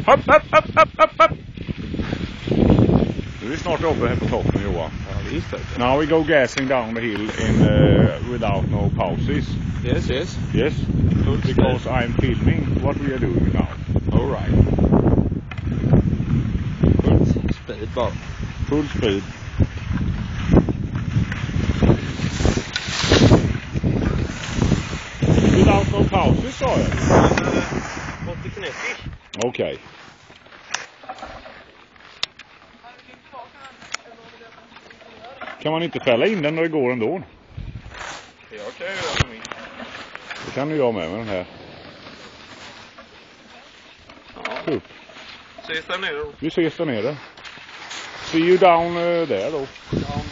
Hopp, hopp, hopp, hopp, hopp, hopp. Nu är vi snart uppe här på toppen, Johan. Ja, visst är det. Now we go gassing down the hill in without no pauses. Yes, yes. Yes, because I'm filming what we are doing now. All right. Full speed bara. Full speed. Without no pauses, sa jag. 80 knäckig. Okej. Kan man inte fälla in den när det går ändå? Jag kan göra min. Det kan du göra med den här. Ja. Upp. Ses där nere då. Vi ses där nere. See you down där då. Ja.